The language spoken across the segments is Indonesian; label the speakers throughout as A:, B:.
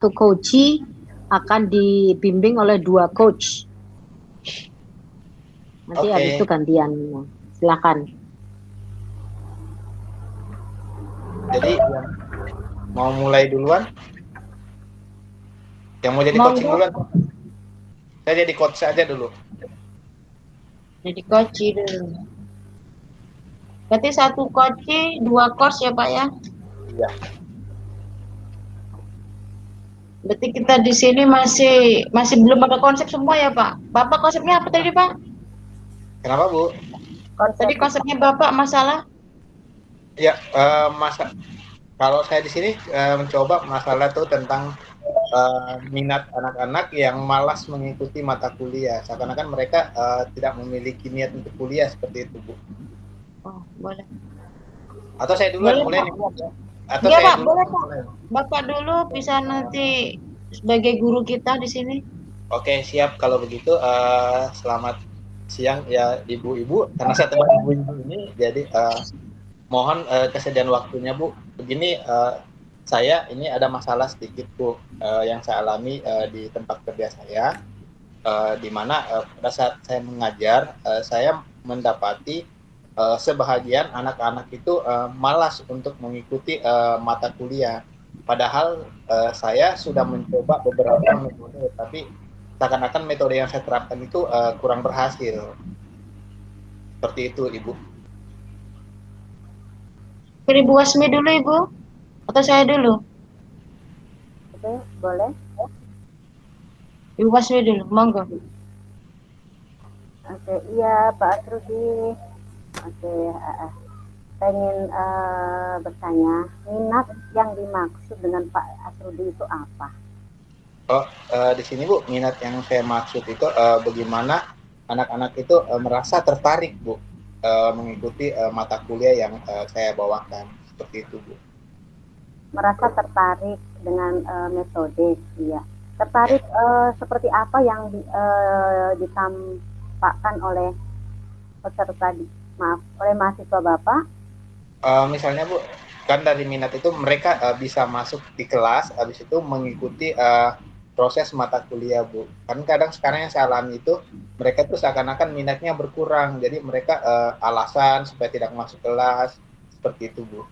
A: satu coach akan dibimbing oleh 2 coach. Nanti habis itu gantian. Silakan.
B: Jadi mau mulai duluan? Yang mau jadi coaching duluan? Saya jadi coach aja dulu.
C: Jadi coach dulu. Berarti 1 coach 2 course ya Pak ya?
B: Iya.
C: Berarti kita di sini masih belum ada konsep semua ya Pak. Bapak konsepnya apa tadi Pak?
B: Kenapa Bu?
C: Tadi konsepnya Bapak masalah?
B: Ya, kalau saya di sini mencoba masalah tuh tentang minat anak-anak yang malas mengikuti mata kuliah. Seakan-akan mereka tidak memiliki niat untuk kuliah seperti itu Bu.
C: Oh, boleh.
B: Atau saya duluan mulai nih. Atau
C: ya,
B: saya
C: Pak, boleh Pak. Bapak dulu bisa nanti sebagai guru kita di sini.
B: Oke, siap kalau begitu. Selamat siang ya ibu-ibu. Karena saya teman ibu-ibu ini, jadi mohon kesediaan waktunya Bu. Begini, saya ini ada masalah sedikit Bu yang saya alami di tempat kerja saya, di mana pada saat saya mengajar, saya mendapati sebahagian anak-anak itu malas untuk mengikuti mata kuliah. Padahal saya sudah mencoba beberapa metode, tapi seakan-akan metode yang saya terapkan itu kurang berhasil. Seperti itu, Ibu.
C: Ibu Wasmi dulu, Ibu? Atau saya dulu?
D: Oke, boleh.
C: Ibu Wasmi dulu, monggo.
D: Oke, iya Pak Asrudi. Oke, saya ingin bertanya, minat yang dimaksud dengan Pak Asrudi itu apa?
B: Oh, di sini Bu, minat yang saya maksud itu bagaimana anak-anak itu merasa tertarik Bu mengikuti mata kuliah yang saya bawakan, seperti itu Bu.
D: Merasa tertarik dengan metode, iya. Tertarik seperti apa yang ditampakkan oleh peserta, oleh mahasiswa Bapak?
B: Misalnya Bu, kan dari minat itu mereka bisa masuk di kelas, habis itu mengikuti proses mata kuliah Bu. Kan kadang sekarang yang saya alami itu mereka tuh seakan-akan minatnya berkurang, jadi mereka alasan supaya tidak masuk kelas, seperti itu Bu.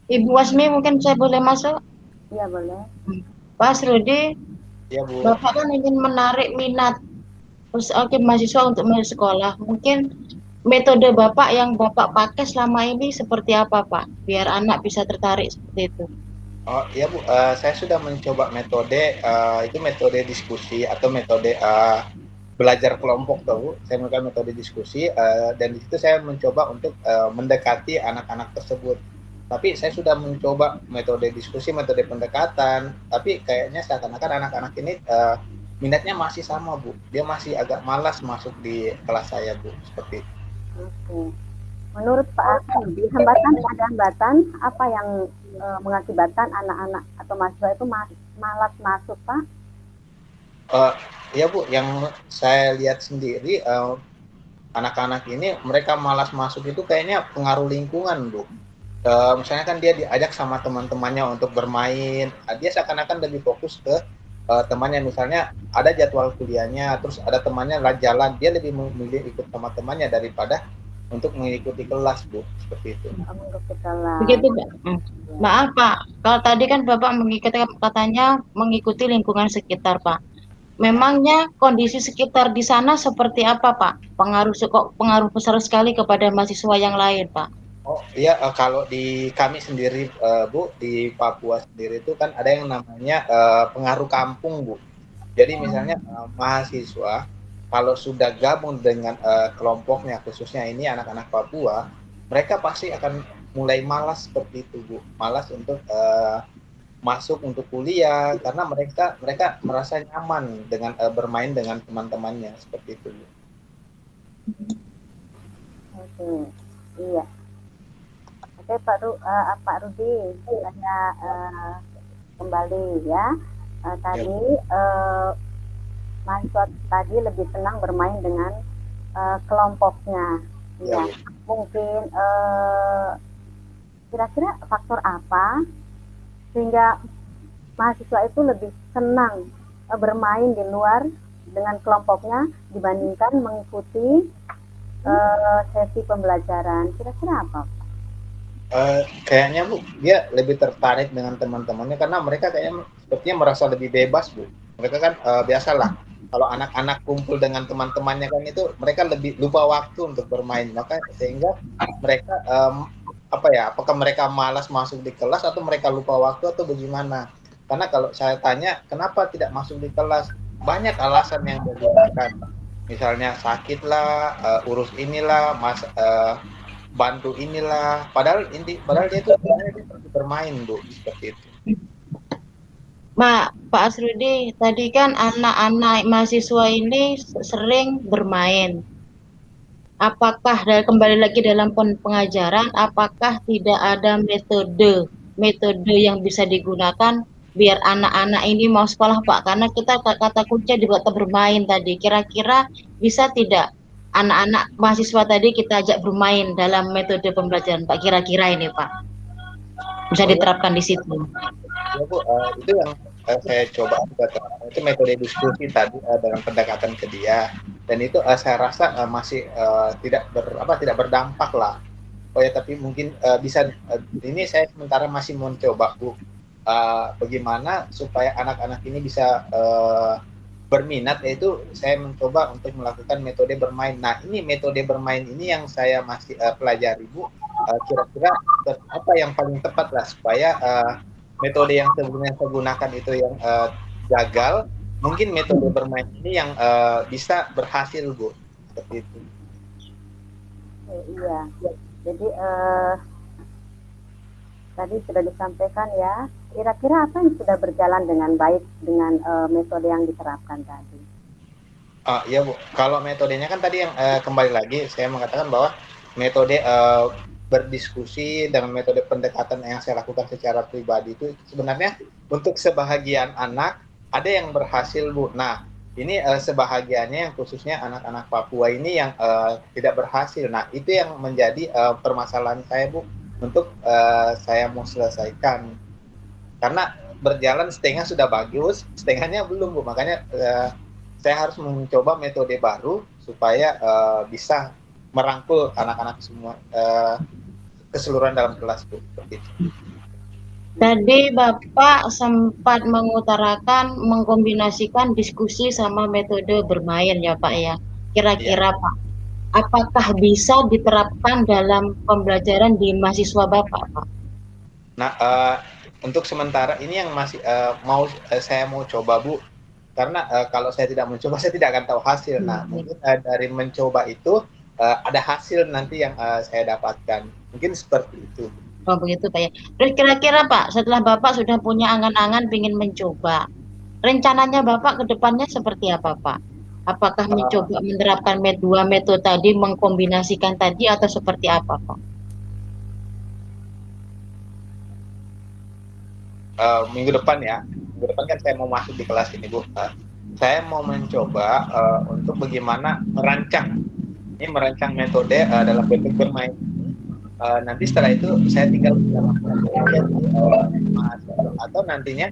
C: Ibu Wasmi mungkin saya boleh masuk?
D: Iya boleh.
C: Pak Asrudi,
B: ya, Bu.
C: Bapak kan ingin menarik minat mahasiswa untuk masuk sekolah. Mungkin metode Bapak yang Bapak pakai selama ini seperti apa Pak? Biar anak bisa tertarik seperti itu.
B: Oh iya Bu, saya sudah mencoba metode itu metode diskusi atau metode belajar kelompok tuh Bu. Saya menggunakan metode diskusi dan di situ saya mencoba untuk mendekati anak-anak tersebut. Tapi saya sudah mencoba metode diskusi, metode pendekatan, tapi kayaknya seakan-akan anak-anak ini minatnya masih sama Bu. Dia masih agak malas masuk di kelas saya Bu, seperti itu.
D: Oke. Menurut Pak Asrudi, ada hambatan apa yang mengakibatkan anak-anak atau mahasiswa itu malas masuk Pak?
B: Ya Bu, yang saya lihat sendiri anak-anak ini mereka malas masuk itu kayaknya pengaruh lingkungan Bu. Misalnya kan dia diajak sama teman-temannya untuk bermain, dia seakan-akan lebih fokus ke temannya. Misalnya ada jadwal kuliahnya, terus ada temannya jalan, dia lebih memilih ikut sama temannya daripada untuk mengikuti kelas Bu, seperti itu.
D: Mengikuti kelas.
C: Begitu Pak. Maaf Pak, kalau tadi kan Bapak katanya mengikuti lingkungan sekitar Pak. Memangnya kondisi sekitar di sana seperti apa Pak? Pengaruh besar sekali kepada mahasiswa yang lain Pak.
B: Oh iya, kalau di kami sendiri Bu, di Papua sendiri itu kan ada yang namanya pengaruh kampung Bu. Jadi misalnya mahasiswa kalau sudah gabung dengan kelompoknya, khususnya ini anak-anak Papua, mereka pasti akan mulai malas seperti itu Bu, malas untuk masuk untuk kuliah karena mereka merasa nyaman dengan bermain dengan teman-temannya, seperti itu Bu.
D: Oke, iya. Oke Pak Rudi, saya kembali ya. Tadi mahasiswa tadi lebih senang bermain dengan kelompoknya. Ya, mungkin kira-kira faktor apa sehingga mahasiswa itu lebih senang bermain di luar dengan kelompoknya dibandingkan mengikuti sesi pembelajaran. Kira-kira apa?
B: Kayaknya Bu, dia lebih tertarik dengan teman-temannya karena mereka kayaknya sepertinya merasa lebih bebas Bu. Mereka kan biasalah kalau anak-anak kumpul dengan teman-temannya kan itu mereka lebih lupa waktu untuk bermain, maka sehingga mereka apakah mereka malas masuk di kelas atau mereka lupa waktu atau bagaimana? Karena kalau saya tanya kenapa tidak masuk di kelas, banyak alasan yang digunakan. Misalnya sakit lah, urus inilah, bantu inilah. Padahal dia itu sebenarnya dia pergi bermain Bu, seperti itu.
C: Pak Asrudi, tadi kan anak-anak mahasiswa ini sering bermain. Apakah kembali lagi dalam pengajaran, apakah tidak ada metode yang bisa digunakan biar anak-anak ini mau sekolah Pak? Karena kita kata kunci juga bermain tadi. Kira-kira bisa tidak anak-anak mahasiswa tadi kita ajak bermain dalam metode pembelajaran Pak? Kira-kira ini Pak bisa diterapkan di situ.
B: Ya Bu, itu yang saya coba itu metode diskusi tadi dengan pendekatan ke dia, dan itu saya rasa masih tidak berdampak lah. Oh ya, tapi mungkin bisa ini saya sementara masih mencoba Bu, bagaimana supaya anak-anak ini bisa berminat, yaitu saya mencoba untuk melakukan metode bermain. Nah, ini metode bermain ini yang saya masih pelajari Bu, kira-kira apa yang paling tepat lah supaya metode yang sebelumnya saya gunakan itu yang gagal, mungkin metode bermain ini yang bisa berhasil Bu, seperti itu.
D: Iya, jadi tadi sudah disampaikan ya, kira-kira apa yang sudah berjalan dengan baik dengan metode yang diterapkan tadi?
B: Ya Bu, kalau metodenya kan tadi yang kembali lagi saya mengatakan bahwa metode berdiskusi dengan metode pendekatan yang saya lakukan secara pribadi itu sebenarnya untuk sebahagian anak ada yang berhasil Bu. Nah, ini sebahagiannya yang khususnya anak-anak Papua ini yang tidak berhasil. Nah, itu yang menjadi permasalahan saya Bu, untuk saya mau selesaikan. Karena berjalan setengah sudah bagus, setengahnya belum Bu. Makanya saya harus mencoba metode baru supaya bisa merangkul anak-anak semua keseluruhan dalam kelas Bu, seperti itu.
C: Tadi Bapak sempat mengutarakan mengkombinasikan diskusi sama metode bermain ya Pak ya. Kira-kira Pak, apakah bisa diterapkan dalam pembelajaran di mahasiswa Bapak Pak?
B: Nah, untuk sementara ini yang masih saya mau coba Bu, karena kalau saya tidak mencoba saya tidak akan tahu hasil. Nah, mungkin dari mencoba itu ada hasil nanti yang saya dapatkan. Mungkin seperti itu.
C: Oh begitu Pak ya. Terus kira-kira Pak, setelah Bapak sudah punya angan-angan ingin mencoba, rencananya Bapak ke depannya seperti apa Pak? Apakah mencoba menerapkan dua metode tadi, mengkombinasikan tadi, atau seperti apa Pak?
B: Minggu depan ya. Minggu depan kan saya mau masuk di kelas ini Bu. Saya mau mencoba untuk bagaimana merancang metode dalam bentuk bermain. Nanti setelah itu saya tinggal atau nantinya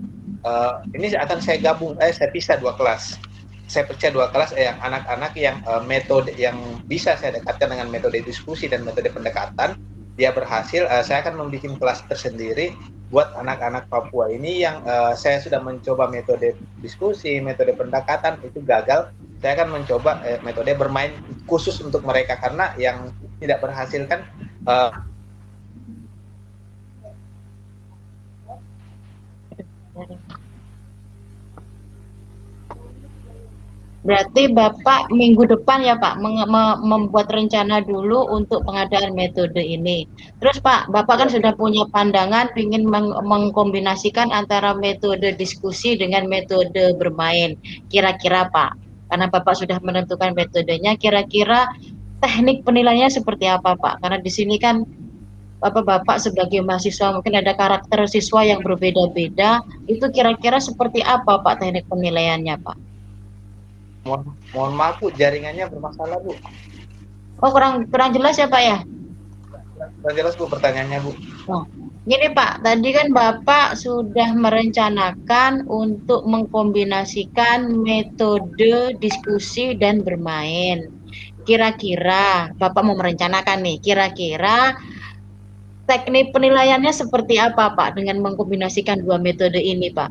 B: ini akan saya gabung, saya pisah dua kelas. Saya pecah dua kelas yang anak-anak yang metode yang bisa saya dekatkan dengan metode diskusi dan metode pendekatan, dia berhasil, saya akan membuat kelas tersendiri buat anak-anak Papua ini yang saya sudah mencoba metode diskusi, metode pendekatan itu gagal. Saya akan mencoba metode bermain khusus untuk mereka, karena yang tidak berhasil kan
C: berarti Bapak minggu depan ya Pak membuat rencana dulu untuk pengadaan metode ini. Terus Pak, Bapak kan sudah punya pandangan ingin mengkombinasikan antara metode diskusi dengan metode bermain. Kira-kira Pak, karena Bapak sudah menentukan metodenya, kira-kira teknik penilaiannya seperti apa Pak? Karena di sini kan Bapak sebagai mahasiswa mungkin ada karakter siswa yang berbeda-beda, itu kira-kira seperti apa Pak teknik penilaiannya Pak?
B: Mohon maaf Bu, jaringannya bermasalah Bu.
C: Oh kurang jelas ya Pak ya?
B: Kurang jelas Bu pertanyaannya Bu.
C: Oh. Gini Pak, tadi kan Bapak sudah merencanakan untuk mengkombinasikan metode diskusi dan bermain. Kira-kira Bapak mau merencanakan nih, kira-kira teknik penilaiannya seperti apa Pak dengan mengkombinasikan dua metode ini Pak?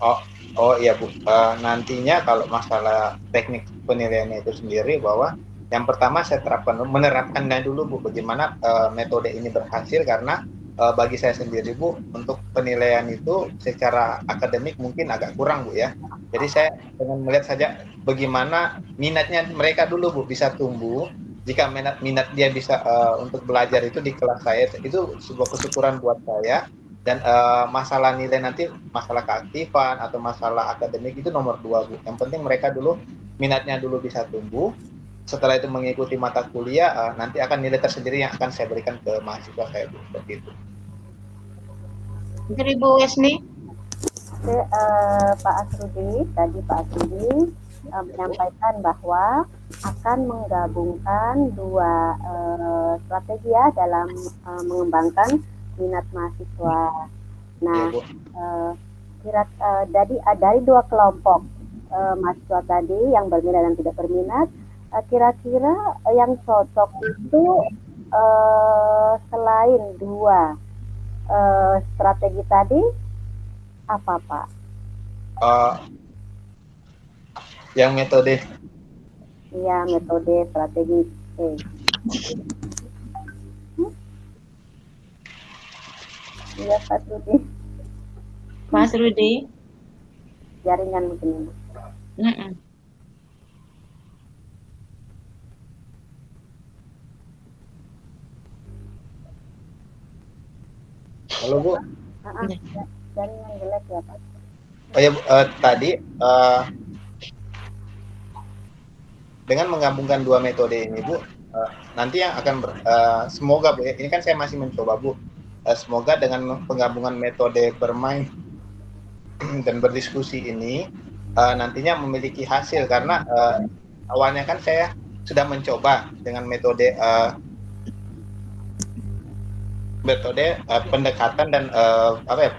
B: Oh, oh iya Bu. Nantinya kalau masalah teknik penilaiannya itu sendiri bahwa yang pertama saya menerapkannya dulu Bu, bagaimana metode ini berhasil karena bagi saya sendiri Bu, untuk penilaian itu secara akademik mungkin agak kurang Bu ya. Jadi saya dengan melihat saja bagaimana minatnya mereka dulu Bu bisa tumbuh. Jika minat dia bisa untuk belajar itu di kelas saya, itu sebuah kesyukuran buat saya. Dan masalah nilai nanti, masalah keaktifan atau masalah akademik itu nomor 2 Bu. Yang penting mereka dulu minatnya dulu bisa tumbuh. Setelah itu mengikuti mata kuliah, nanti akan nilai tersendiri yang akan saya berikan ke mahasiswa saya Bu, seperti itu.
C: Mungkin Ibu Wesni?
D: Oke, Pak Asrudi, tadi Pak Asrudi menyampaikan bahwa akan menggabungkan dua strategi ya dalam mengembangkan minat mahasiswa. Nah,
B: Ya,
D: dari dua kelompok mahasiswa tadi yang berminat dan tidak berminat, kira-kira yang cocok itu selain dua strategi tadi apa Pak?
B: Yang metode.
D: Iya, metode strategi. Iya Pak Rudi.
C: Mas Rudi?
D: Jaringan mungkin.
B: Halo Bu.
D: Jaringan jelek ya Pak.
B: Oh ya Bu, tadi dengan menggabungkan dua metode ini Bu, nanti yang akan semoga Bu, ini kan saya masih mencoba Bu, semoga dengan penggabungan metode bermain dan berdiskusi ini nantinya memiliki hasil karena awalnya kan saya sudah mencoba dengan metode pendekatan dan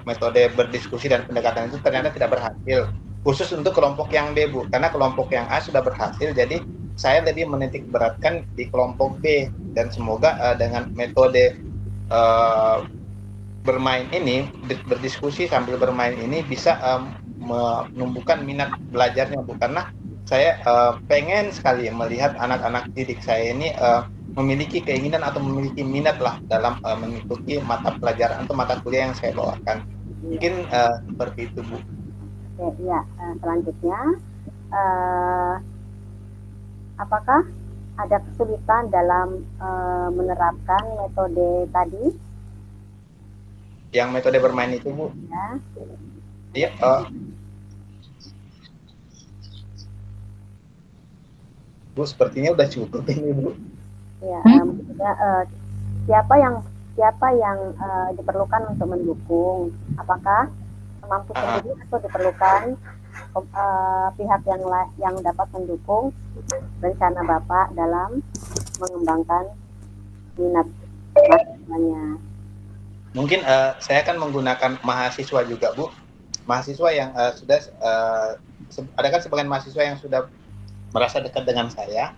B: metode berdiskusi dan pendekatan itu ternyata tidak berhasil, khusus untuk kelompok yang B Bu, karena kelompok yang A sudah berhasil, jadi saya lebih menitik beratkan di kelompok B, dan semoga dengan metode bermain ini, berdiskusi sambil bermain ini bisa menumbuhkan minat belajarnya Bu, karena saya pengen sekali melihat anak-anak didik saya ini memiliki keinginan atau memiliki minat lah dalam mengikuti mata pelajaran atau mata kuliah yang saya bawakan. Mungkin seperti itu Bu.
D: Oke, ya, selanjutnya apakah ada kesulitan dalam menerapkan metode tadi?
B: Yang metode bermain itu Bu?
D: Ya.
B: Iya. Bu, sepertinya udah cukup ini Bu.
D: Ya, siapa yang diperlukan untuk mendukung? Apakah mampu sendiri atau diperlukan pihak yang dapat mendukung rencana Bapak dalam mengembangkan minat mahasiswanya?
B: Mungkin saya akan menggunakan mahasiswa juga Bu. Mahasiswa yang sudah ada kan sebagian mahasiswa yang sudah merasa dekat dengan saya,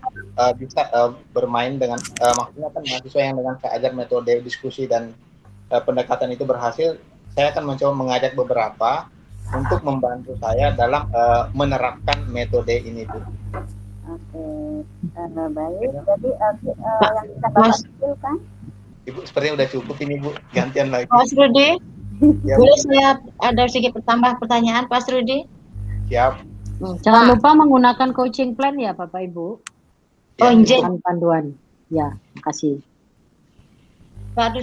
B: bisa bermain dengan maksudnya kan mahasiswa yang dengan saya ajar metode diskusi dan pendekatan itu berhasil, saya akan mencoba mengajak beberapa untuk membantu saya dalam menerapkan metode ini Bu.
D: Oke, baik. Jadi yang kita bahas itu kan?
B: Ibu sepertinya udah cukup ini Bu, gantian lagi.
C: Mas Rudi,
B: Ya,
C: boleh saya ada sedikit tambah pertanyaan Pak Rudi?
B: Siap.
A: Jangan lupa menggunakan coaching plan ya Bapak Ibu.
C: Oh, injil.
A: Panduan. Ya, makasih.
C: Pak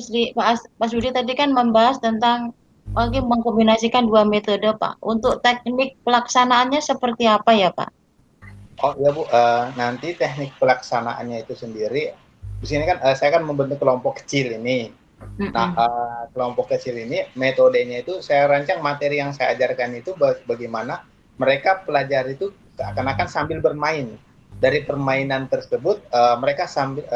C: Rudi tadi kan membahas tentang mengkombinasikan dua metode Pak. Untuk teknik pelaksanaannya seperti apa ya Pak?
B: Oh ya Bu, nanti teknik pelaksanaannya itu sendiri, di sini kan saya kan membentuk kelompok kecil ini. Nah, kelompok kecil ini metodenya itu saya rancang materi yang saya ajarkan itu bagaimana mereka pelajari itu seakan-akan sambil bermain. Dari permainan tersebut mereka sambil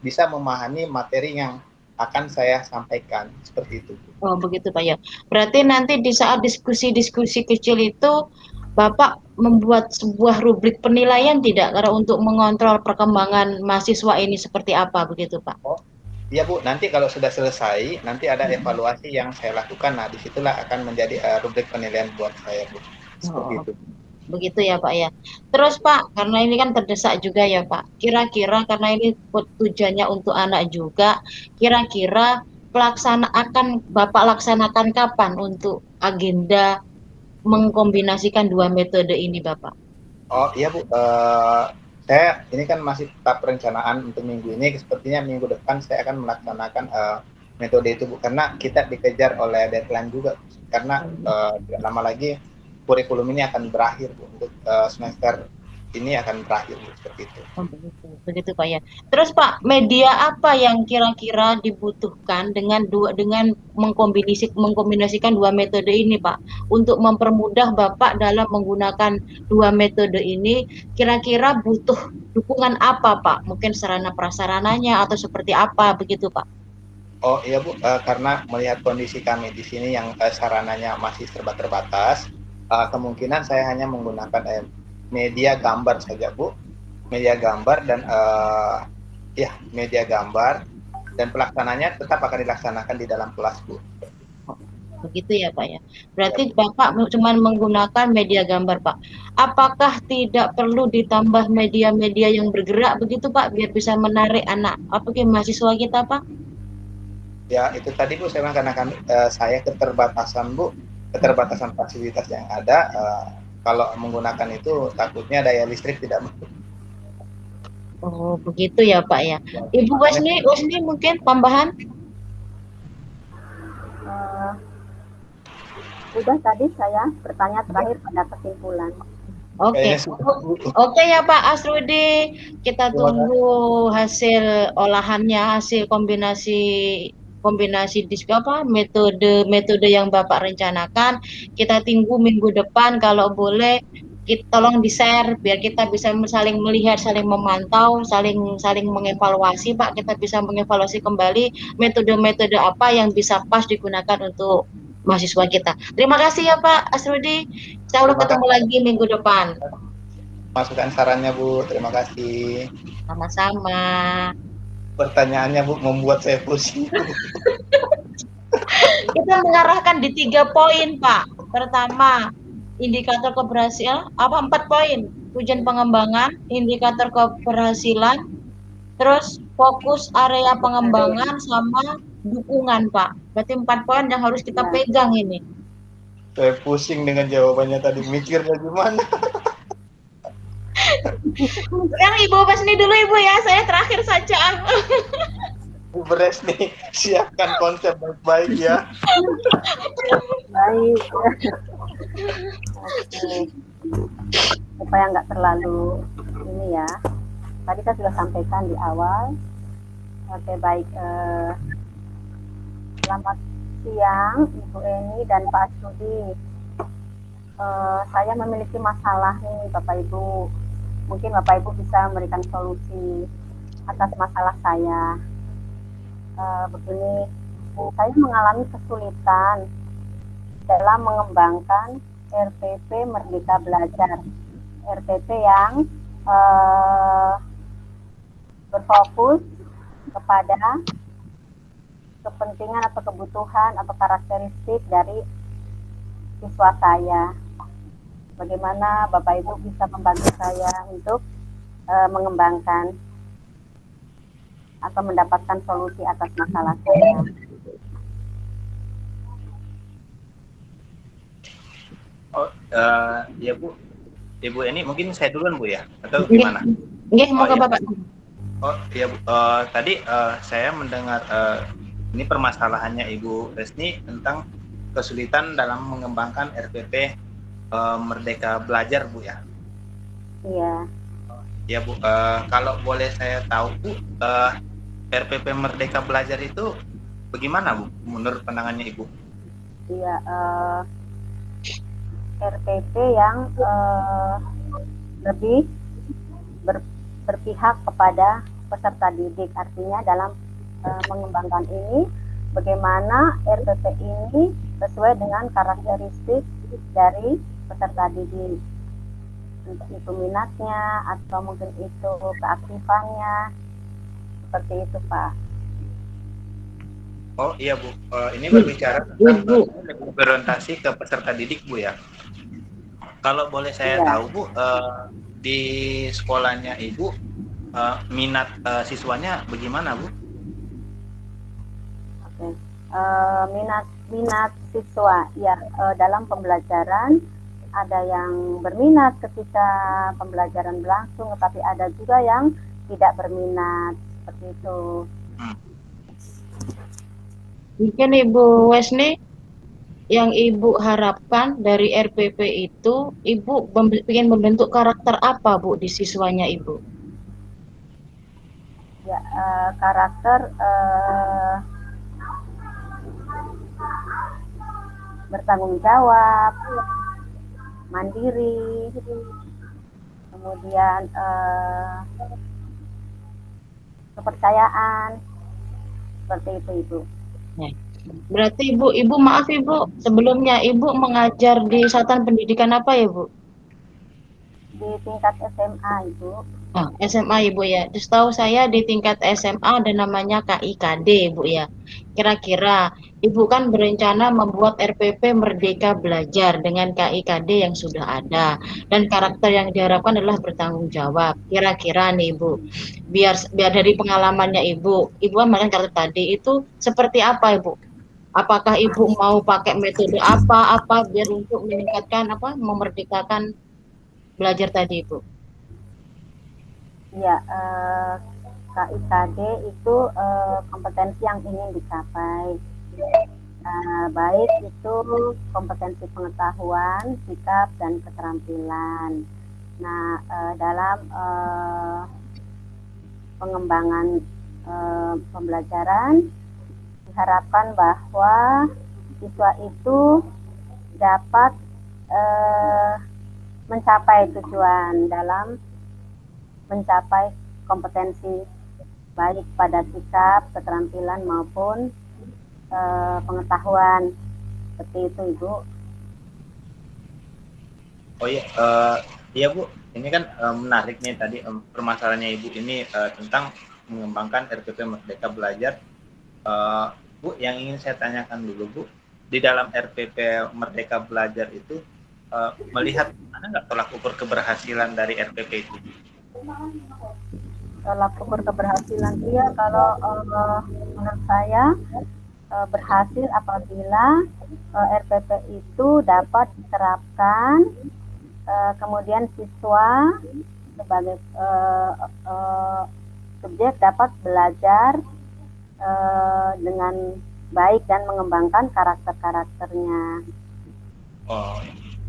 B: bisa memahami materi yang akan saya sampaikan seperti itu.
C: Oh, begitu Pak ya. Berarti nanti di saat diskusi-diskusi kecil itu Bapak membuat sebuah rubrik penilaian tidak karena untuk mengontrol perkembangan mahasiswa ini seperti apa begitu Pak?
B: Oh, iya Bu, nanti kalau sudah selesai, nanti ada evaluasi yang saya lakukan. Nah, disitulah akan menjadi rubrik penilaian buat saya Bu. Seperti
C: Oh,
B: itu.
C: begitu ya Pak ya. Terus Pak, karena ini kan terdesak juga ya Pak. Kira-kira karena ini tujuannya untuk anak juga, kira-kira akan Bapak laksanakan kapan untuk agenda mengkombinasikan dua metode ini Bapak?
B: Oh iya Bu, saya ini kan masih tahap perencanaan untuk minggu ini. Sepertinya minggu depan saya akan melaksanakan metode itu Bu, karena kita dikejar oleh deadline juga. Karena tidak lama lagi kurikulum ini akan berakhir Bu, untuk semester ini akan berakhir Bu, seperti itu.
C: Oh, begitu Pak ya. Terus Pak, media apa yang kira-kira dibutuhkan dengan mengkombinasikan dua metode ini Pak, untuk mempermudah Bapak dalam menggunakan dua metode ini, kira-kira butuh dukungan apa Pak? Mungkin sarana prasarananya atau seperti apa begitu Pak?
B: Oh iya Bu, karena melihat kondisi kami di sini yang sarananya masih serba terbatas, kemungkinan saya hanya menggunakan media gambar saja Bu. Media gambar dan media gambar, dan pelaksananya tetap akan dilaksanakan di dalam kelas Bu.
C: Begitu ya Pak ya. Berarti Bapak cuma menggunakan media gambar Pak. Apakah tidak perlu ditambah media-media yang bergerak begitu Pak, biar bisa menarik mahasiswa kita Pak?
B: Ya itu tadi Bu, saya karena saya keterbatasan Bu, keterbatasan fasilitas yang ada. Kalau menggunakan itu takutnya daya listrik tidak.
C: Oh, begitu ya Pak ya. Ibu Wasni mungkin tambahan?
D: Udah tadi saya bertanya terakhir pada kesimpulan.
C: Oke. Oke ya Pak Asrudi, kita tunggu hasil olahannya, hasil kombinasi metode yang Bapak rencanakan. Kita tunggu minggu depan, kalau boleh tolong di-share biar kita bisa saling melihat, saling memantau, saling mengevaluasi Pak. Kita bisa mengevaluasi kembali metode-metode apa yang bisa pas digunakan untuk mahasiswa kita. Terima kasih ya Pak Asrudi. Insya Allah ketemu lagi minggu depan.
B: Masukan sarannya Bu, terima kasih.
C: Sama-sama.
B: Pertanyaannya Bu membuat saya pusing.
C: Kita mengarahkan di 3 poin Pak. Pertama, indikator keberhasilan, 4 poin. Tujuan pengembangan, indikator keberhasilan, terus fokus area pengembangan sama dukungan Pak. Berarti 4 poin yang harus kita pegang ini.
B: Saya pusing dengan jawabannya tadi, mikirnya gimana?
C: Sekarang Ibu Basni dulu Ibu ya, saya terakhir saja.
B: Bu Resni, siapkan konsep baik-baik ya.
D: Baik. Oke. Supaya nggak terlalu ini ya. Tadi saya sudah sampaikan di awal. Oke, baik. Selamat siang Ibu Eni dan Pak Asrudi. Saya memiliki masalah nih Bapak Ibu. Mungkin Bapak Ibu bisa memberikan solusi atas masalah saya. Begini, saya mengalami kesulitan dalam mengembangkan RPP Merdeka Belajar. RPP yang berfokus kepada kepentingan atau kebutuhan atau karakteristik dari siswa saya. Bagaimana Bapak Ibu bisa membantu saya untuk mengembangkan atau mendapatkan solusi atas masalah saya.
B: Oh, ya Bu. Ibu ini mungkin saya duluan Bu ya, atau gimana?
C: Nggih, moga Bapak.
B: Oh iya Bu, tadi saya mendengar ini permasalahannya Ibu Resni tentang kesulitan dalam mengembangkan RPP Merdeka Belajar Bu ya.
D: Iya.
B: Ya Bu, kalau boleh saya tahu Bu, RPP Merdeka Belajar itu bagaimana Bu menurut pandangannya Ibu?
D: Iya, RPP yang lebih berpihak kepada peserta didik, artinya dalam mengembangkan ini, bagaimana RPP ini sesuai dengan karakteristik dari peserta didik, entah itu minatnya atau mungkin itu keaktifannya, seperti itu Pak.
B: Oh iya Bu, ini berbicara tentang lebih berorientasi ke peserta didik Bu ya. Kalau boleh saya tahu Bu, di sekolahnya Ibu minat siswanya bagaimana Bu?
D: Oke. Minat siswa ya, dalam pembelajaran ada yang berminat ketika pembelajaran berlangsung, tetapi ada juga yang tidak berminat, seperti itu.
C: Mungkin Ibu Wesni, yang Ibu harapkan dari RPP itu, Ibu ingin membentuk karakter apa Bu di siswanya Ibu?
D: Ya, karakter bertanggung jawab, mandiri, kemudian kepercayaan, seperti itu Ibu.
C: Berarti Ibu maaf Ibu, sebelumnya Ibu mengajar di satuan pendidikan apa ya Bu?
D: Di tingkat SMA Ibu.
C: SMA Ibu ya. Setahu saya di tingkat SMA ada namanya KIKD Ibu ya. Kira-kira Ibu kan berencana membuat RPP Merdeka Belajar dengan KIKD yang sudah ada, dan karakter yang diharapkan adalah bertanggung jawab. Kira-kira nih Ibu, biar dari pengalamannya Ibu kan karakter tadi itu seperti apa Ibu? Apakah Ibu mau pakai metode apa biar untuk meningkatkan memerdekakan belajar tadi Ibu?
D: Ya, KIKD itu kompetensi yang ingin dicapai, baik itu kompetensi pengetahuan, sikap, dan keterampilan. Nah, dalam pengembangan pembelajaran diharapkan bahwa siswa itu dapat mencapai tujuan dalam mencapai kompetensi baik pada sikap, keterampilan maupun pengetahuan, seperti itu Ibu.
B: Oh iya, iya Bu, ini kan menarik nih tadi permasalahannya Ibu ini tentang mengembangkan RPP Merdeka Belajar. Bu, yang ingin saya tanyakan dulu Bu, di dalam RPP Merdeka Belajar itu melihat mana nggak tolak ukur keberhasilan dari RPP itu?
D: Tolak ukur keberhasilan, iya, kalau menurut saya berhasil apabila RPP itu dapat diterapkan, kemudian siswa sebagai subjek dapat belajar dengan baik dan mengembangkan karakter-karakternya.
B: Oh,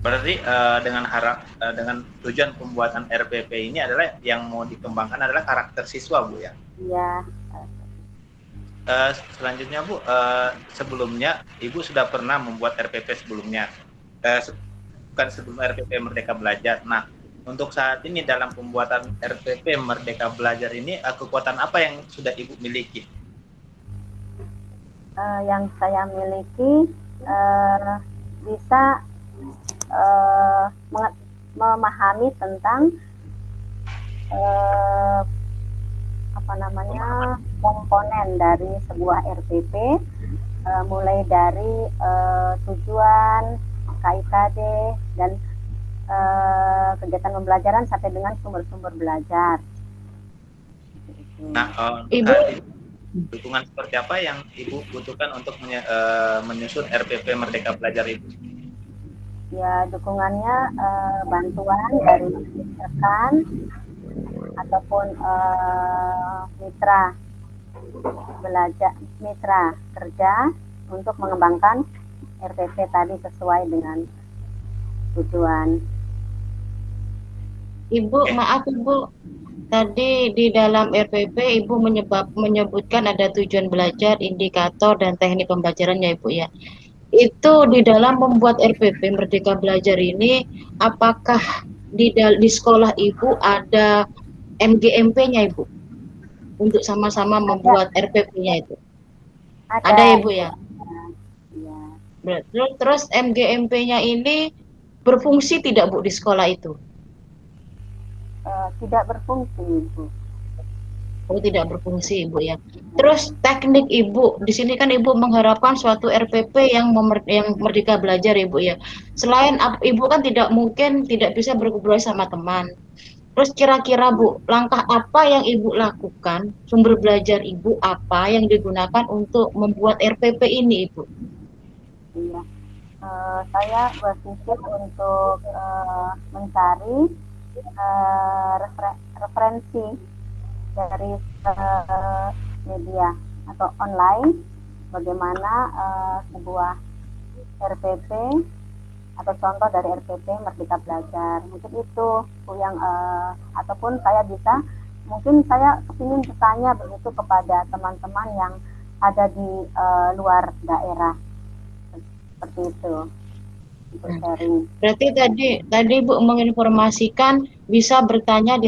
B: berarti dengan tujuan pembuatan RPP ini adalah yang mau dikembangkan adalah karakter siswa Bu ya?
D: Iya.
B: Selanjutnya Bu, sebelumnya Ibu sudah pernah membuat RPP sebelumnya, bukan sebelum RPP Merdeka Belajar. Nah, untuk saat ini dalam pembuatan RPP Merdeka Belajar ini, kekuatan apa yang sudah Ibu miliki?
D: Yang saya miliki bisa memahami tentang komponen dari sebuah RPP, mulai dari tujuan, KIKD, dan kegiatan pembelajaran sampai dengan sumber-sumber belajar.
B: Nah,
C: Ibu,
B: dukungan seperti apa yang Ibu butuhkan untuk menyusun RPP Merdeka Belajar itu?
D: Ya, dukungannya bantuan dari rekan ataupun mitra belajar, mitra kerja untuk mengembangkan RPP tadi sesuai dengan tujuan.
C: Ibu, maaf Ibu, tadi di dalam RPP Ibu menyebutkan ada tujuan belajar, indikator, dan teknik pembelajarannya Ibu ya. Itu di dalam membuat RPP Merdeka Belajar ini, apakah di sekolah Ibu ada MGMP-nya Ibu? untuk sama-sama membuat RPP-nya itu?
D: Ada.
C: Ada ya Bu ya?
D: Iya.
C: Terus MGMP-nya ini berfungsi tidak Bu di sekolah itu?
D: Tidak berfungsi, Ibu.
C: Oh, tidak berfungsi Ibu ya. Terus teknik Ibu, di sini kan Ibu mengharapkan suatu RPP yang merdeka belajar Ibu ya. Selain Ibu kan tidak mungkin tidak bisa berkumpul sama teman. Terus kira-kira Bu, langkah apa yang Ibu lakukan, sumber belajar Ibu apa yang digunakan untuk membuat RPP ini Ibu?
D: Iya. Saya berpikir untuk mencari referensi dari media atau online bagaimana sebuah RPP atau contoh dari RPP Merdeka Belajar. Mungkin itu yang ataupun saya bisa, mungkin saya ingin bertanya begitu kepada teman-teman yang ada di luar daerah, seperti itu untuk sharing.
C: Berarti tadi Bu menginformasikan bisa bertanya di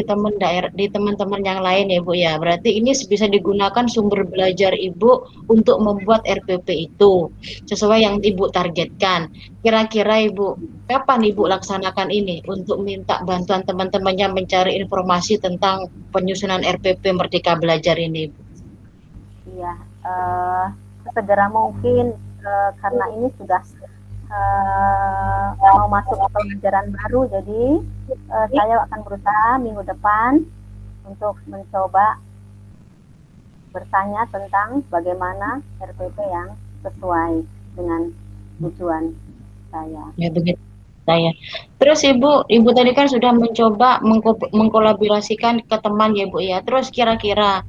C: teman-teman yang lain ya Bu ya. Berarti ini bisa digunakan sumber belajar Ibu untuk membuat RPP itu sesuai yang Ibu targetkan. Kira-kira Ibu, kapan Ibu laksanakan ini untuk minta bantuan teman-temannya mencari informasi tentang penyusunan RPP Merdeka Belajar ini Ibu?
D: Iya, segera mungkin karena ini sudah mau masuk ke pelajaran baru, jadi saya akan berusaha minggu depan untuk mencoba bertanya tentang bagaimana RPP yang sesuai dengan tujuan saya.
C: Ya begitu saya. Terus Ibu tadi kan sudah mencoba mengkolaborasikan ke teman ya Bu ya. Terus kira-kira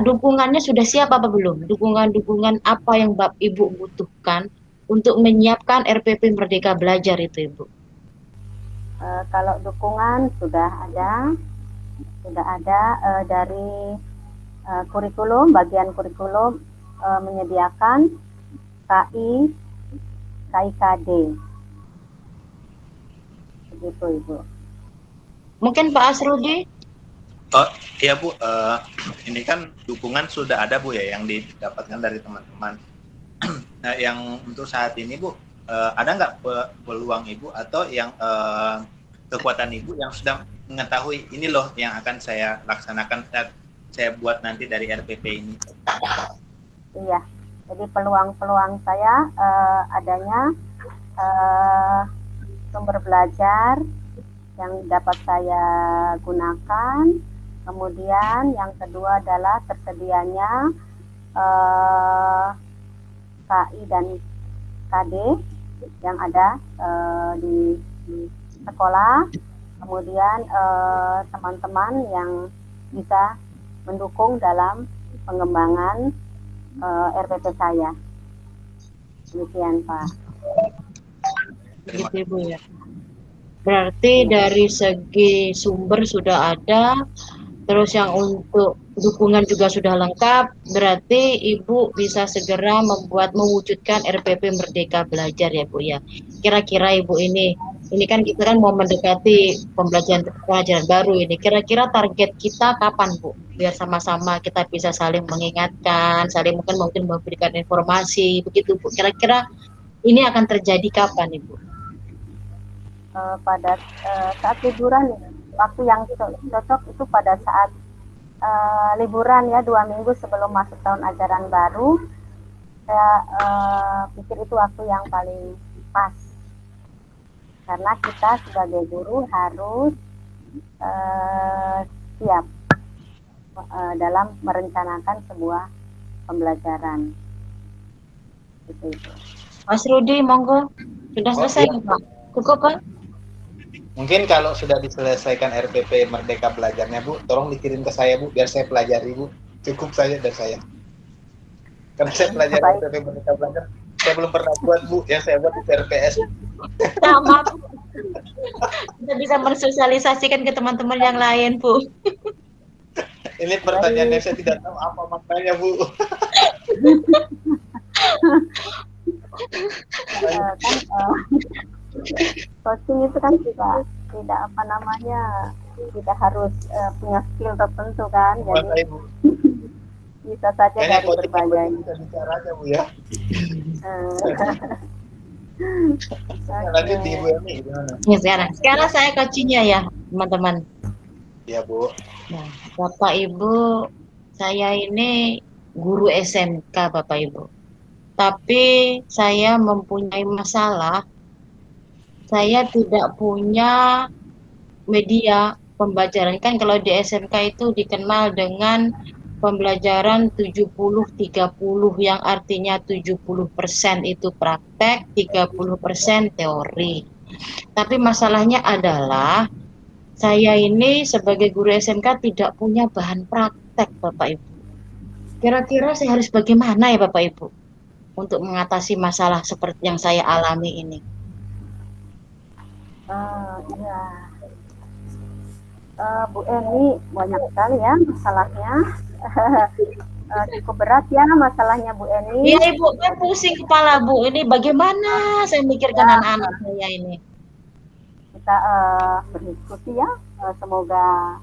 C: dukungannya sudah siap apa belum? Dukungan apa yang Ibu butuhkan untuk menyiapkan RPP Merdeka Belajar itu Ibu?
D: Kalau dukungan sudah ada dari kurikulum, bagian kurikulum menyediakan KIKD, begitu Ibu.
C: Mungkin Pak Asrudi?
B: Oh iya Bu, ini kan dukungan sudah ada Bu ya yang didapatkan dari teman-teman. Nah, yang untuk saat ini Bu, ada nggak peluang Ibu atau yang kekuatan Ibu yang sudah mengetahui ini loh yang akan saya laksanakan saat saya buat nanti dari RPP ini?
D: Iya, jadi peluang-peluang saya adanya sumber belajar yang dapat saya gunakan, kemudian yang kedua adalah tersedianya KI dan KD yang ada di sekolah, kemudian teman-teman yang bisa mendukung dalam pengembangan RPP saya. Demikian Pak.
C: Gitu Ibu ya. Berarti dari segi sumber sudah ada, terus yang untuk dukungan juga sudah lengkap, berarti Ibu bisa segera mewujudkan RPP Merdeka Belajar ya Bu ya. Kira-kira Ibu ini kan kita kan mau mendekati pelajaran baru ini, kira-kira target kita kapan Bu? Biar sama-sama kita bisa saling mengingatkan, saling mungkin memberikan informasi, begitu Bu. Kira-kira ini akan terjadi kapan Ibu?
D: Pada saat liburan, waktu yang cocok itu pada saat liburan ya, 2 minggu sebelum masuk tahun ajaran baru. Saya pikir itu waktu yang paling pas, karena kita sebagai guru harus siap dalam merencanakan sebuah pembelajaran. Gitu.
C: Mas Rudi, monggo. Sudah selesai Pak? Cukup Pak?
B: Mungkin kalau sudah diselesaikan RPP Merdeka Belajarnya Bu, tolong dikirim ke saya Bu, biar saya pelajari Bu. Cukup saja dari saya. Karena saya pelajari RPP Merdeka Belajar, saya belum pernah buat Bu, yang saya buat di RPS.
C: Sama Bu. Kita bisa mensosialisasikan ke teman-teman yang lain Bu.
B: Ini pertanyaan yang saya tidak tahu apa maknanya Bu.
D: Coaching itu kan tidak apa namanya, tidak harus punya skill tertentu kan, jadi bisa saja
B: Kayaknya
D: dari
B: coaching
D: berbagai.
B: bisa bicara aja Bu ya.
D: Oke.
B: Lanjut di Ibu Emi gimana?
C: Ya, sekarang saya coachingnya ya, teman-teman.
B: Iya Bu.
C: Nah, Bapak Ibu, saya ini guru SMK Bapak Ibu. Tapi saya mempunyai masalah, saya tidak punya media pembelajaran. Kan kalau di SMK itu dikenal dengan pembelajaran 70-30, yang artinya 70% itu praktek, 30% teori. Tapi masalahnya adalah saya ini sebagai guru SMK tidak punya bahan praktek Bapak Ibu. Kira-kira saya harus bagaimana ya Bapak Ibu untuk mengatasi masalah seperti yang saya alami ini?
D: Iya. Bu Eni, banyak sekali ya masalahnya. Cukup berat ya masalahnya Bu Eni.
C: Iya Ibu, saya pusing kepala Bu. Ini bagaimana saya mikirkan anak-anak saya ini?
D: Kita berdiskusi ya. Semoga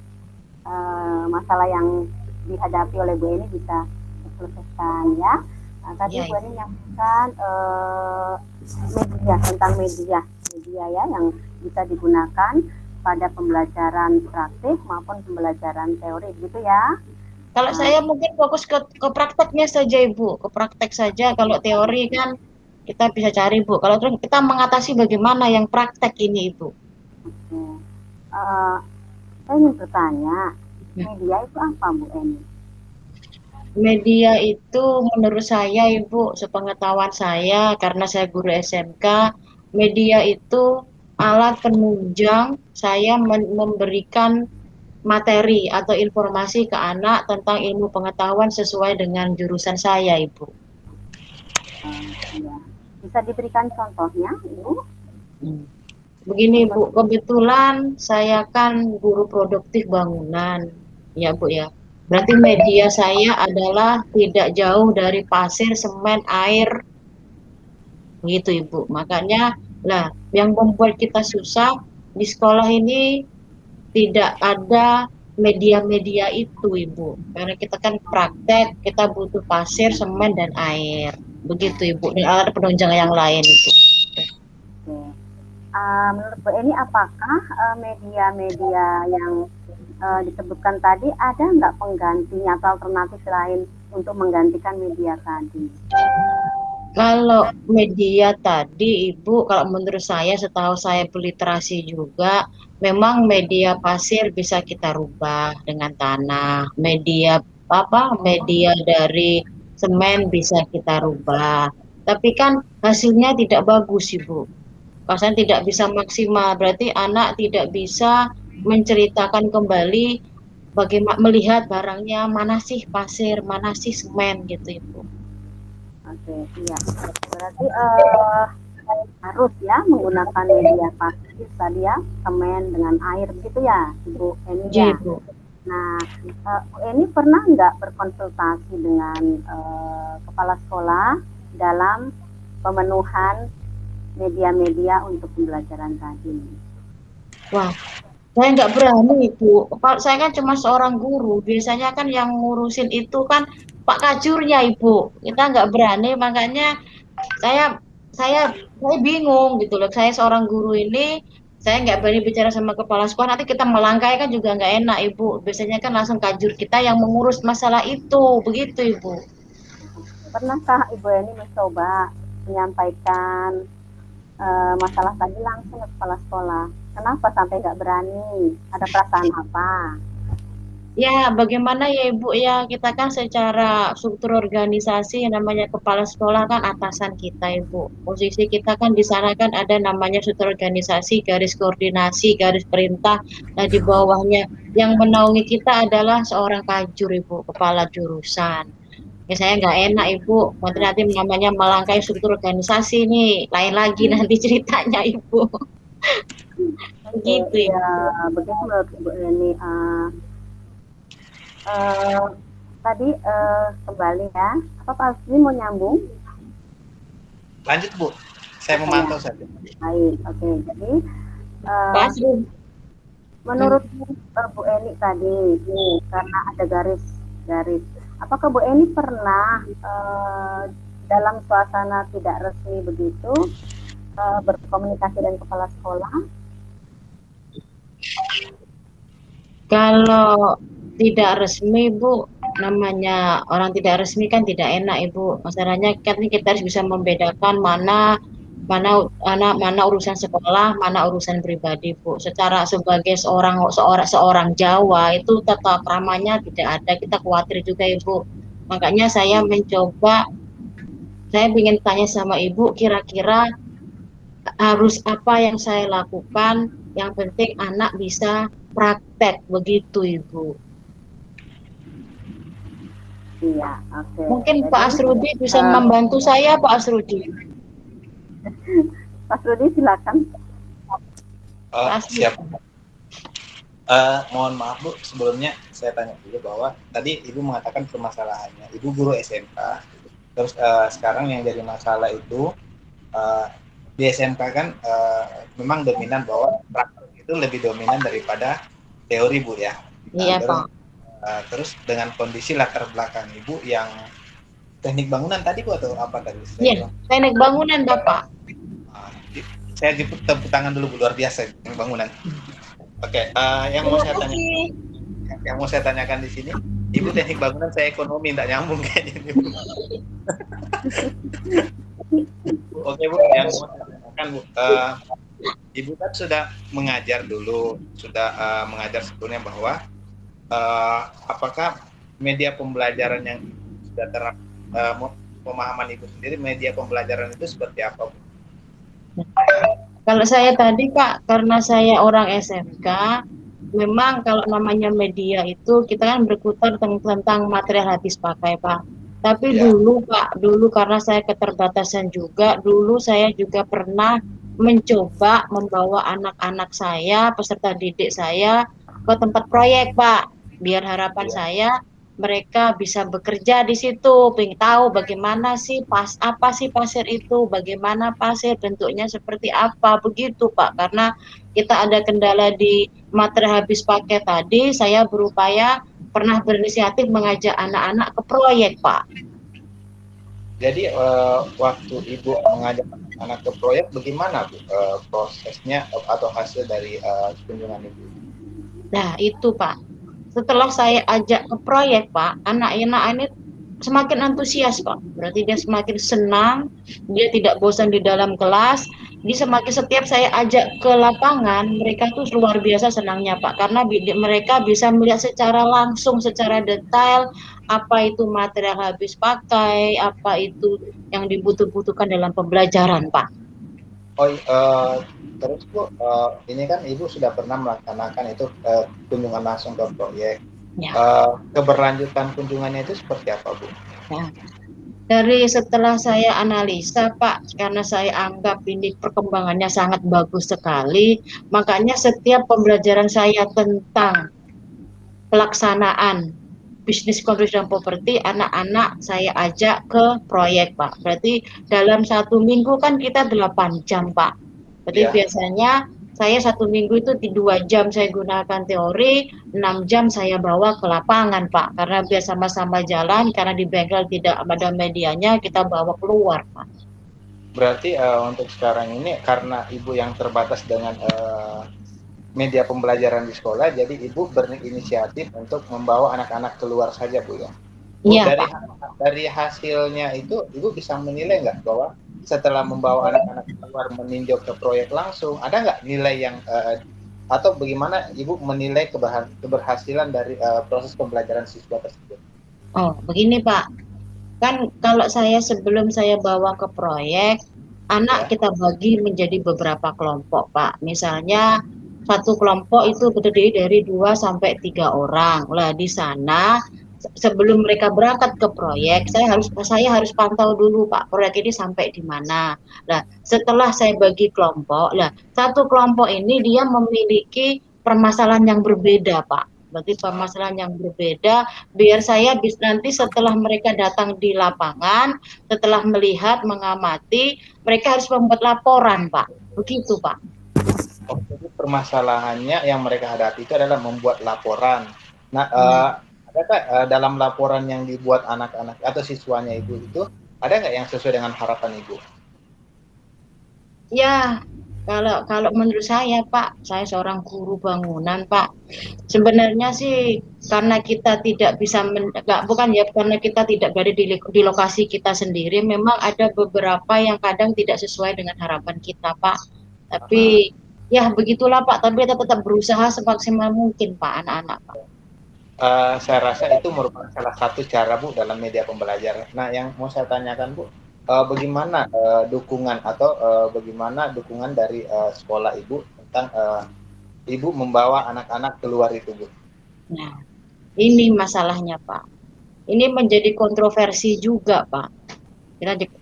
D: masalah yang dihadapi oleh Bu Eni bisa diselesaikan ya. Tadi
C: Ya,
D: Bu Eni menyampaikan media, tentang media ya yang bisa digunakan pada pembelajaran praktik maupun pembelajaran teori gitu ya.
C: kalau saya mungkin fokus ke prakteknya saja Ibu, ke praktek saja. Kalau teori kan kita bisa cari Bu. Kalau terus kita mengatasi bagaimana yang praktek ini Ibu?
D: Oke. Saya ingin bertanya, media itu apa Bu Eni?
C: Media itu menurut saya Ibu, sepengetahuan saya karena saya guru SMK, media itu alat penunjang saya memberikan materi atau informasi ke anak tentang ilmu pengetahuan sesuai dengan jurusan saya Ibu.
D: Ya. Bisa diberikan contohnya Ibu?
C: Begini Bu, kebetulan saya kan guru produktif bangunan ya Bu ya. Berarti media saya adalah tidak jauh dari pasir, semen, air, begitu Ibu. Makanya lah yang membuat kita susah di sekolah ini tidak ada media-media itu Ibu. Karena kita kan praktek, kita butuh pasir, semen, dan air. Begitu Ibu, dan alat penunjang yang lain itu.
D: Oke. Menurut Bu Eni, apakah media-media yang disebutkan tadi ada nggak penggantinya atau alternatif lain untuk menggantikan media tadi?
C: Kalau media tadi Ibu, kalau menurut saya setahu saya berliterasi juga, memang media pasir bisa kita rubah dengan tanah. Media media dari semen bisa kita rubah. Tapi kan hasilnya tidak bagus Ibu. Pasan tidak bisa maksimal, berarti anak tidak bisa menceritakan kembali bagaimana melihat barangnya mana sih pasir, mana sih semen gitu Ibu.
D: Oke, iya. Berarti harus ya menggunakan media pasir tadi ya, semen dengan air begitu ya, Ibu Eni ya.
C: Ibu.
D: Nah, Bu Eni pernah nggak berkonsultasi dengan kepala sekolah dalam pemenuhan media-media untuk pembelajaran tadi?
C: Wah, saya nggak berani Ibu. Saya kan cuma seorang guru. Biasanya kan yang ngurusin itu kan Pak Kajurnya Ibu. Kita nggak berani, makanya saya bingung gitu loh. Saya seorang guru ini, saya nggak berani bicara sama kepala sekolah. Nanti kita melangkai kan juga nggak enak Ibu. Biasanya kan langsung Kajur kita yang mengurus masalah itu, begitu Ibu.
D: Pernahkah Ibu Eni mencoba menyampaikan masalah tadi langsung ke kepala sekolah? Kenapa sampai nggak berani? Ada perasaan apa?
C: Ya, bagaimana ya Ibu ya, kita kan secara struktur organisasi yang namanya kepala sekolah kan atasan kita Ibu. Posisi kita kan di sana kan ada namanya struktur organisasi, garis koordinasi, garis perintah. Nah di bawahnya yang menaungi kita adalah seorang kajur Ibu, kepala jurusan. Ya saya nggak enak Ibu, nanti namanya melangkai struktur organisasi nih, lain lagi nanti ceritanya Ibu. Begitu
D: ya, begitu Bu Eni. Tadi kembali ya, apa Pak Asli mau nyambung?
B: Lanjut Bu, saya memantau saja.
D: Baik, oke. Jadi
C: Pak Asli.
D: menurut Bu Eni tadi, karena ada garis apakah Bu Eni pernah dalam suasana tidak resmi begitu berkomunikasi dengan kepala sekolah?
C: Kalau tidak resmi, Bu, namanya orang tidak resmi kan tidak enak, Ibu. Masalahnya kan kita harus bisa membedakan mana mana urusan sekolah, mana urusan pribadi, Bu. Secara sebagai seorang Jawa itu tata kramanya tidak ada. Kita khawatir juga, Ibu. Makanya saya ingin tanya sama Ibu, kira-kira harus apa yang saya lakukan, yang penting anak bisa praktek, begitu Ibu.
D: Iya, oke.
C: Mungkin
D: Jadi,
C: Pak Asrudi bisa membantu saya, Pak Asrudi.
D: Pak Asrudi silakan.
B: Siap. Mohon maaf Bu, sebelumnya saya tanya dulu bahwa tadi Ibu mengatakan permasalahannya Ibu guru SMK, terus sekarang yang jadi masalah itu di SMK kan memang dominan bahwa praktek itu lebih dominan daripada teori Bu ya.
C: Iya Pak.
B: Terus dengan kondisi latar belakang Ibu yang teknik bangunan tadi Bu atau apa tadi?
C: Iya, teknik bangunan Bapak.
B: Saya tepuk tangan dulu Bu, luar biasa teknik bangunan. Oke, yang mau saya tanyakan di sini, Ibu teknik bangunan, saya ekonomi, tidak nyambung kayaknya ini Bu. Oke Bu, yang mau saya tanyakan Bu, Ibu kan sudah mengajar dulu, sudah mengajar sebelumnya bahwa apakah media pembelajaran yang sudah pemahaman Ibu sendiri, media pembelajaran itu seperti apa Bu?
C: Kalau saya tadi Pak, karena saya orang SMK, memang kalau namanya media itu kita kan berkutat tentang material habis pakai Pak. Tapi dulu Pak, karena saya keterbatasan juga, dulu saya juga pernah mencoba membawa anak-anak saya, peserta didik saya ke tempat proyek Pak. Biar harapan saya mereka bisa bekerja di situ, pengen tahu bagaimana sih apa sih pasir itu, bagaimana pasir bentuknya seperti apa, begitu Pak. Karena kita ada kendala di material habis pakai tadi, saya pernah berinisiatif mengajak anak-anak ke proyek Pak.
B: Jadi waktu Ibu mengajak anak ke proyek, bagaimana Bu prosesnya atau hasil dari kunjungan Ibu?
C: Nah itu Pak, setelah saya ajak ke proyek Pak, anak-anak ini semakin antusias Pak. Berarti dia semakin senang, dia tidak bosan di dalam kelas. Dia setiap saya ajak ke lapangan, mereka tuh luar biasa senangnya Pak, karena mereka bisa melihat secara langsung, secara detail apa itu material habis pakai, apa itu yang dibutuhkan dalam pembelajaran Pak.
B: Terus Bu, ini kan Ibu sudah pernah melaksanakan itu kunjungan langsung ke proyek.
C: Ya.
B: Keberlanjutan kunjungannya itu seperti apa Bu?
C: Ya. Dari setelah saya analisa Pak, karena saya anggap ini perkembangannya sangat bagus sekali, makanya setiap pembelajaran saya tentang pelaksanaan bisnis konstruksi dan properti, anak-anak saya ajak ke proyek Pak. Berarti dalam 1 minggu kan kita 8 jam Pak. Berarti biasanya saya 1 minggu itu 2 jam saya gunakan teori, 6 jam saya bawa ke lapangan Pak. Karena biar sama-sama jalan, karena di bengkel tidak ada medianya, kita bawa keluar Pak.
B: Berarti untuk sekarang ini karena Ibu yang terbatas dengan media pembelajaran di sekolah, jadi Ibu berinisiatif untuk membawa anak-anak keluar saja Bu ya?
C: Iya,
B: dari hasilnya itu Ibu bisa menilai nggak bahwa setelah membawa anak-anak keluar meninjau ke proyek langsung, ada nggak nilai yang atau bagaimana Ibu menilai keberhasilan dari proses pembelajaran siswa tersebut?
C: Oh, begini Pak, kan kalau sebelum saya bawa ke proyek, anak kita bagi menjadi beberapa kelompok Pak. Misalnya satu kelompok itu terdiri dari 2 sampai 3 orang. Lah di sana sebelum mereka berangkat ke proyek, saya harus pantau dulu Pak, proyek ini sampai di mana. Nah, setelah saya bagi kelompok, satu kelompok ini dia memiliki permasalahan yang berbeda Pak. Berarti permasalahan yang berbeda, biar saya nanti setelah mereka datang di lapangan, setelah melihat, mengamati, mereka harus membuat laporan Pak. Begitu Pak.
B: Jadi permasalahannya yang mereka hadapi itu adalah membuat laporan. Nah, Adakah dalam laporan yang dibuat anak-anak atau siswanya Ibu itu ada nggak yang sesuai dengan harapan Ibu?
C: Ya, kalau menurut saya Pak, saya seorang guru bangunan Pak. Sebenarnya sih karena kita tidak bisa bukan ya, karena kita tidak berada di lokasi kita sendiri, memang ada beberapa yang kadang tidak sesuai dengan harapan kita Pak. Tapi ya begitulah Pak, tapi kita tetap berusaha semaksimal mungkin Pak, anak-anak Pak.
B: Saya rasa itu merupakan salah satu cara Bu dalam media pembelajaran. Nah, yang mau saya tanyakan Bu, bagaimana dukungan atau bagaimana dukungan dari sekolah Ibu tentang Ibu membawa anak-anak keluar itu Bu?
C: Nah, ini masalahnya Pak. Ini menjadi kontroversi juga Pak.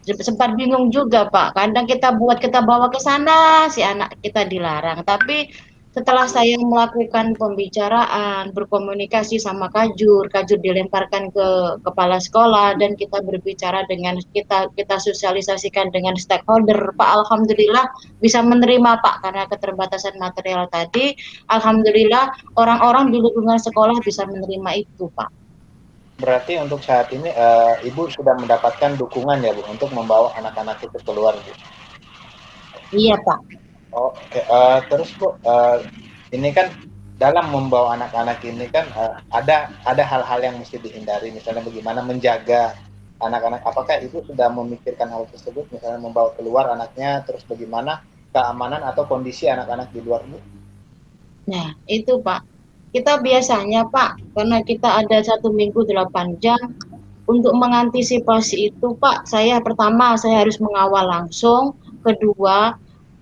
C: Kita sempat bingung juga Pak. Kadang kita bawa ke sana, si anak kita dilarang. Tapi setelah saya melakukan pembicaraan, berkomunikasi sama kajur dilemparkan ke kepala sekolah dan kita berbicara dengan kita sosialisasikan dengan stakeholder, Pak, alhamdulillah bisa menerima Pak, karena keterbatasan material tadi, alhamdulillah orang-orang di lingkungan sekolah bisa menerima itu Pak.
B: Berarti untuk saat ini Ibu sudah mendapatkan dukungan ya Bu untuk membawa anak-anak itu keluar Bu?
C: Iya Pak.
B: Oke, terus Bu, ini kan dalam membawa anak-anak ini kan ada hal-hal yang mesti dihindari, misalnya bagaimana menjaga anak-anak. Apakah Ibu sudah memikirkan hal tersebut, misalnya membawa keluar anaknya, terus bagaimana keamanan atau kondisi anak-anak di luar Bu?
C: Nah, itu Pak. Kita biasanya Pak, karena kita ada 1 minggu 8 jam, untuk mengantisipasi itu Pak, pertama saya harus mengawal langsung, kedua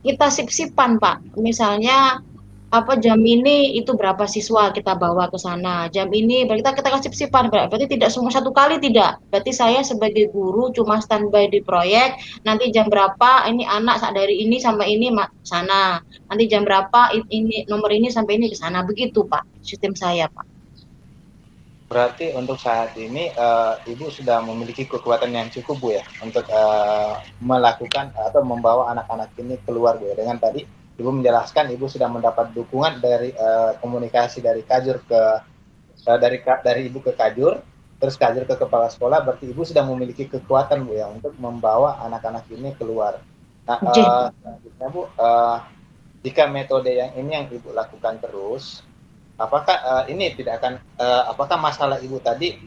C: kita sip-sipan Pak, misalnya jam ini itu berapa siswa kita bawa ke sana, jam ini kita sip-sipan, berarti tidak semua satu kali, tidak, berarti saya sebagai guru cuma standby di proyek, nanti jam berapa ini anak dari ini sampai ini sana, nanti jam berapa ini nomor ini sampai ini ke sana, begitu Pak sistem saya Pak.
B: Berarti untuk saat ini Ibu sudah memiliki kekuatan yang cukup Bu ya untuk melakukan atau membawa anak-anak ini keluar Bu ya. Dengan tadi Ibu menjelaskan Ibu sudah mendapat dukungan dari komunikasi dari kajur ke dari Ibu ke kajur, terus kajur ke kepala sekolah, berarti Ibu sudah memiliki kekuatan Bu ya untuk membawa anak-anak ini keluar. Nah, selanjutnya Bu, jika metode yang ini yang Ibu lakukan terus, apakah ini tidak akan apakah masalah Ibu tadi,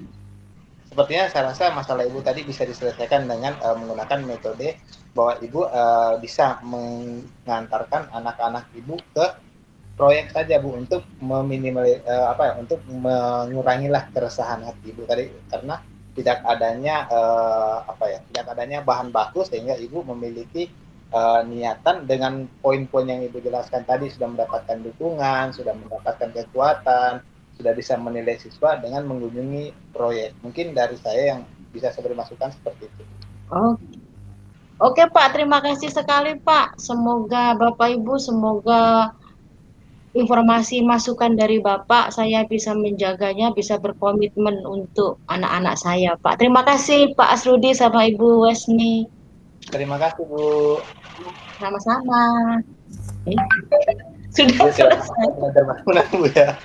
B: sepertinya saya rasa masalah Ibu tadi bisa diselesaikan dengan menggunakan metode bahwa Ibu bisa mengantarkan anak-anak Ibu ke proyek saja Bu untuk untuk mengurangilah keresahan hati Ibu tadi, karena tidak adanya tidak adanya bahan baku sehingga Ibu memiliki niatan dengan poin-poin yang Ibu jelaskan tadi, sudah mendapatkan dukungan, sudah mendapatkan kekuatan, sudah bisa menilai siswa dengan mengunjungi proyek. Mungkin dari saya yang bisa saya beri masukan seperti itu.
C: Oke Pak, terima kasih sekali Pak. Semoga Bapak Ibu, semoga informasi masukan dari Bapak saya bisa menjaganya, bisa berkomitmen untuk anak-anak saya Pak. Terima kasih Pak Asrudi sama Ibu Wesni.
B: Terima kasih Bu.
C: Sama-sama. Sudah selesai.
B: Belajar Bu ya.